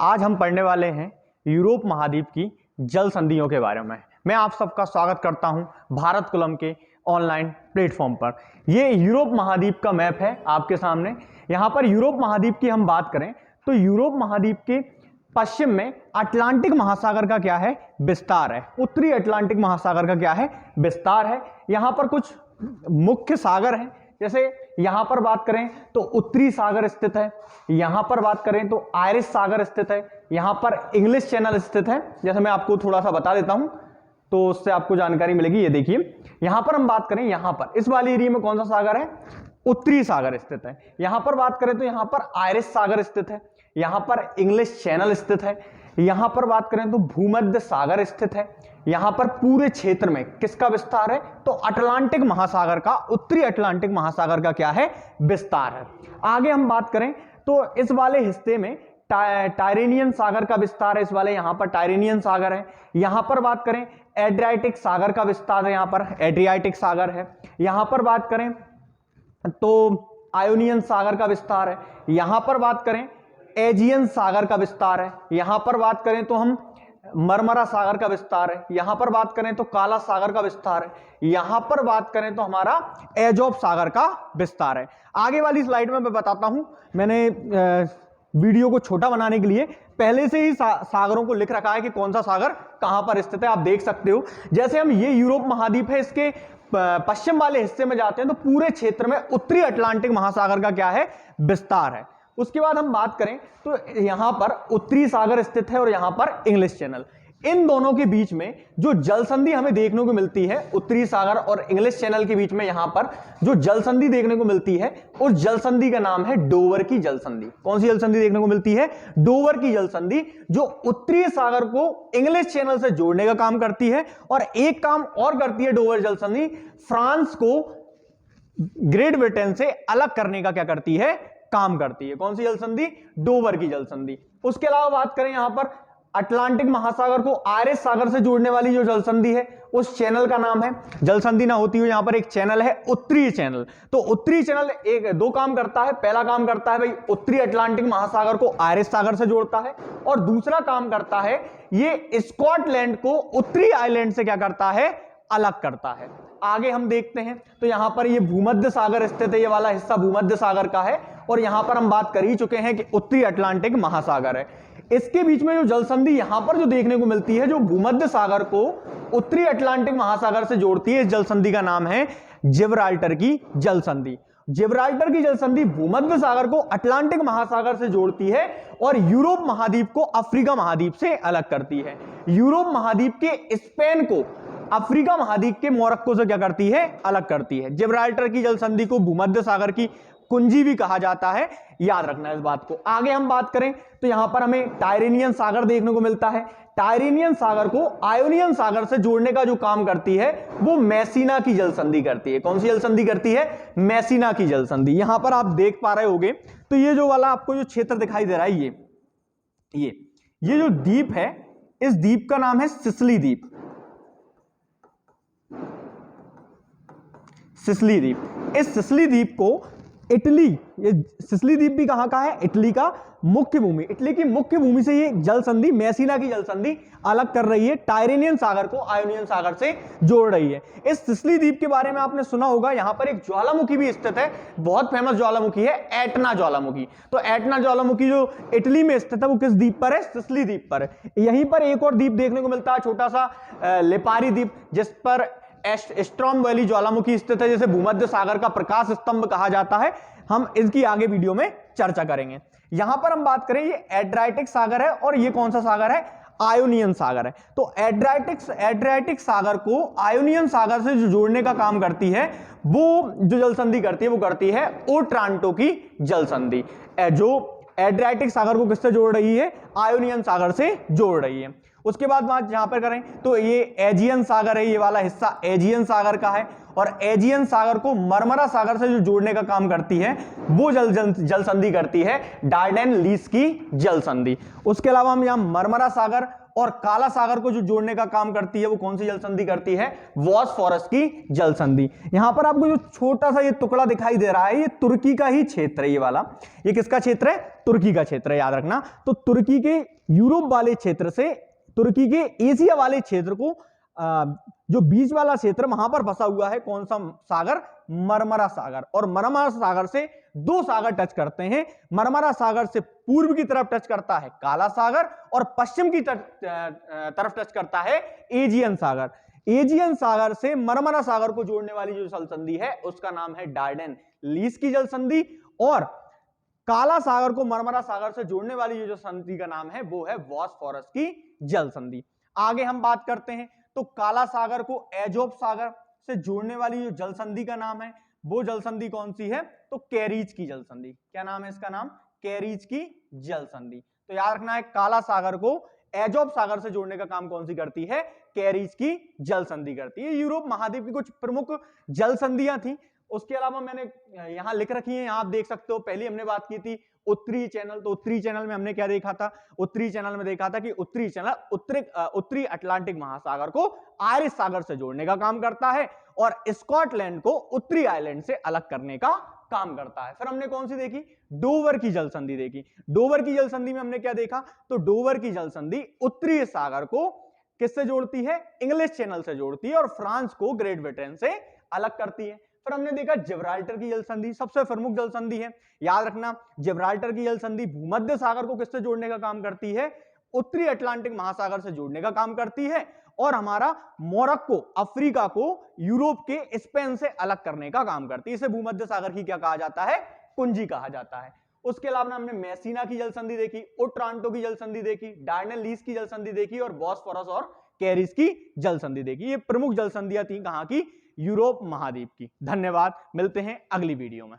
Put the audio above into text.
आज हम पढ़ने वाले हैं यूरोप महाद्वीप की जल संधियों के बारे में। मैं आप सबका स्वागत करता हूं भारत कुलम के ऑनलाइन प्लेटफॉर्म पर। ये यूरोप महाद्वीप का मैप है आपके सामने। यहां पर यूरोप महाद्वीप की हम बात करें तो यूरोप महाद्वीप के पश्चिम में अटलांटिक महासागर का क्या है, विस्तार है। उत्तरी अटलांटिक महासागर का क्या है, विस्तार है। यहां पर कुछ मुख्य सागर हैं, जैसे यहां पर बात करें तो उत्तरी सागर स्थित है, यहां पर बात करें तो आयरिश सागर स्थित है, यहां पर इंग्लिश चैनल स्थित है। जैसे मैं आपको थोड़ा सा बता देता हूं तो उससे आपको जानकारी मिलेगी। ये देखिए, यहां पर हम बात करें, यहां पर इस वाली एरिया में कौन सा सागर है, उत्तरी सागर स्थित है। यहां पर बात करें तो यहां पर आयरिश सागर स्थित है, यहां पर इंग्लिश चैनल स्थित है। यहां पर बात करें तो भूमध्य सागर स्थित है। यहां पर पूरे क्षेत्र में किसका विस्तार है, तो अटलांटिक महासागर का, उत्तरी अटलांटिक महासागर का क्या है, विस्तार है। आगे हम बात करें तो इस वाले हिस्से में टायरेनियन सागर का विस्तार है। इस वाले यहां पर टायरेनियन सागर है। यहां पर बात करें एड्रियाटिक सागर का विस्तार है, यहां पर एड्रियाटिक सागर है। यहां पर बात करें तो आयोनियन सागर का विस्तार है। यहां पर बात करें एजियन सागर का विस्तार है। यहां पर बात करें तो हम मरमरा सागर का विस्तार है। यहां पर बात करें तो काला सागर का विस्तार है। यहां पर बात करें तो हमारा एजोब सागर का विस्तार है। आगे वाली स्लाइड में मैं बताता हूं, मैंने वीडियो को छोटा बनाने के लिए पहले से ही सागरों को लिख रखा है कि कौन सा सागर कहां पर स्थित है, आप देख सकते हो। जैसे हम ये यूरोप महाद्वीप है, इसके पश्चिम वाले हिस्से में जाते हैं तो पूरे क्षेत्र में उत्तरी अटलांटिक महासागर का क्या है, विस्तार है। उसके बाद हम बात करें तो यहां पर उत्तरी सागर स्थित है और यहां पर इंग्लिश चैनल। इन दोनों के बीच में जो जल संधि हमें देखने को मिलती है, उत्तरी सागर और इंग्लिश चैनल के बीच में यहां पर जो जल संधि देखने को मिलती है, उस जल संधि का नाम है डोवर की जल संधि। कौन सी जल संधि देखने को मिलती है, डोवर की जल संधि, जो उत्तरी सागर को इंग्लिश चैनल से जोड़ने का काम करती है। और एक काम और करती है डोवर जल संधि, फ्रांस को ग्रेट ब्रिटेन से अलग करने का क्या करती है, काम करती है। कौन सी जल संधि, डोवर की जल संधि। उसके अलावा बात करें यहां पर अटलांटिक महासागर को आयरिश सागर से जोड़ने वाली जो जल संधि है, उस चैनल का नाम है, जल संधि ना होती हो यहां पर एक चैनल है, उत्तरी चैनल। तो उत्तरी चैनल दो काम करता है। पहला काम करता है भाई उत्तरी अटलांटिक महासागर को आयरिश सागर से जोड़ता है, और दूसरा काम करता है ये स्कॉटलैंड को उत्तरी आइलैंड से क्या करता है, अलग करता है। आगे हम देखते हैं तो यहां पर ये भूमध्य सागर स्थित है, ये वाला हिस्सा भूमध्य सागर का है। और यहां पर हम बात कर ही चुके हैं कि उत्तरी अटलांटिक महासागर है। इसके बीच में जो जल संधि यहां पर जो देखने को मिलती है, जो भूमध्य सागर को उत्तरी अटलांटिक महासागर से जोड़ती है, इस जल संधि का नाम है जिब्राल्टर की जल संधि। जिब्राल्टर की जल संधि भूमध्य सागर को अटलांटिक महासागर से जोड़ती है और यूरोप महाद्वीप को अफ्रीका महाद्वीप से अलग करती है। यूरोप महाद्वीप के स्पेन को अफ्रीका महाद्वीप के मोरक्को से क्या करती है, अलग करती है। जिब्राल्टर की जल संधि को भूमध्य सागर की कुंजी भी कहा जाता है, याद रखना इस बात को। आगे हम बात करें तो यहां पर हमें टायरेनियन सागर देखने को मिलता है। टायरेनियन सागर को आयोनियन सागर से जोड़ने का जो काम करती है, वो मैसीना की जल संधि करती है। कौन सी जल संधि करती है, मैसीना की जल संधि। यहां पर आप देख पा रहे होगे तो ये जो वाला आपको जो क्षेत्र दिखाई दे रहा है, ये जो द्वीप है, इस द्वीप का नाम है सिसिली द्वीप। सिसिली द्वीप, इस सिसिली द्वीप को इटली, ये सिसिली द्वीप भी कहां का है, इटली का मुख्य भूमि, इटली की मुख्य भूमि से ये जल संधि, मैसीना की जल संधि अलग कर रही है, टायरेनियन सागर को आयोनियन सागर से जोड़ रही है। इस सिसिली द्वीप के बारे में आपने सुना होगा, यहां पर एक ज्वालामुखी भी स्थित है, बहुत फेमस ज्वालामुखी है, एटना ज्वालामुखी। तो एटना ज्वालामुखी जो इटली में स्थित है, वो किस द्वीप पर है, सिसिली द्वीप पर है। यहीं पर एक और द्वीप देखने को मिलता है, छोटा सा लिपारी द्वीप, जिस पर स्ट्रॉम वैली ज्वालामुखी स्थित है, जिसे भूमध्य सागर का प्रकाश स्तंभ कहा जाता है। हम इसकी आगे वीडियो में चर्चा करेंगे। यहां पर हम बात करें, ये एड्रियाटिक सागर है और ये कौन सा सागर है, आयोनियन सागर है। तो एड्रियाटिक सागर को आयोनियन सागर से जो जोड़ने का काम करती है, वो जो जल संधि करती है, वो करती है ओट्रांटो की जल संधि। जो एड्रियाटिक सागर को किससे जोड़ रही है, आयोनियन सागर से जोड़ रही है। उसके बाद बात जहां पर करें तो ये एजियन सागर है, ये वाला हिस्सा एजियन सागर का है, और एजियन सागर को मरमरा सागर से जो जोड़ने का काम करती है, वो जल संधि करती है डार्डेन लीस की जल संधि। उसके अलावा हम यहां मरमरा सागर और काला सागर को जो जोड़ने का काम करती है वो कौन सी जल संधि करती है? बॉस्फोरस की जल संधि। यहां पर आपको जो छोटा सा ये टुकड़ा दिखाई दे रहा है ये तुर्की का ही क्षेत्र है, ये वाला, ये किसका क्षेत्र है? तुर्की का क्षेत्र है, याद रखना। तो तुर्की के यूरोप वाले क्षेत्र से तुर्की के एशिया वाले क्षेत्र को जो बीच वाला क्षेत्र वहां पर फंसा हुआ है कौन सा सागर? मरमरा सागर। और मरमरा सागर से दो सागर टच करते हैं। मरमरा सागर से पूर्व की तरफ टच करता है काला सागर और पश्चिम की तरफ टच करता है एजियन सागर। एजियन सागर से मरमरा सागर को जोड़ने वाली जो जल संधि है उसका नाम है डार्डेन लीस की जल संधि, और काला सागर को मरमरा सागर से जोड़ने वाली जो संधि का नाम है वो है बॉस्फोरस की जल संधि। आगे हम बात करते हैं तो काला सागर को एजोब सागर से जोड़ने वाली जो जल संधि का नाम है वो जल संधि कौन सी है? तो कैरीज की जल संधि। क्या नाम है इसका? नाम कैरीज की जल संधि। तो याद रखना है काला सागर को एजोब सागर से जोड़ने का काम कौन सी करती है? कैरीज की जल संधि करती है। यूरोप महाद्वीप की कुछ प्रमुख जल संधियां थी। उसके अलावा मैंने यहां लिख रखी है, यहां आप देख सकते हो। पहले हमने बात की थी उत्तरी चैनल, तो उत्तरी चैनल में हमने क्या देखा था? उत्तरी चैनल में देखा था कि उत्तरी चैनल उत्तरी अटलांटिक महासागर को आयरिश सागर से जोड़ने का काम करता है और स्कॉटलैंड को उत्तरी आइलैंड से अलग करने का काम करता है। फिर हमने कौन सी देखी? डोवर की जल संधि देखी। डोवर की जल संधि में हमने क्या देखा? तो डोवर की जल संधि उत्तरी सागर को किससे जोड़ती है? इंग्लिश चैनल से जोड़ती है और फ्रांस को ग्रेट ब्रिटेन से अलग करती है। फिर हमने देखा जिब्राल्टर की जल संधि, सबसे प्रमुख जल संधि है, याद रखना। जिब्राल्टर की जल संधि भूमध्य सागर को किससे जोड़ने का काम करती है? उत्तरी अटलांटिक महासागर से जोड़ने का काम करती है और हमारा मोरक्को अफ्रीका को यूरोप के स्पेन से अलग करने का काम करती है। इसे भूमध्य सागर की क्या कहा जाता है? कुंजी कहा जाता है। उसके अलावा हमने मेसिना की जल संधि देखी, ओट्रांटो की जल संधि देखी, डार्डेन लीस की जल संधि देखी और बॉस्फोरस और कैरीज की जल संधि देखी। ये प्रमुख जल संधियां थी कहां की? यूरोप महाद्वीप की। धन्यवाद, मिलते हैं अगली वीडियो में।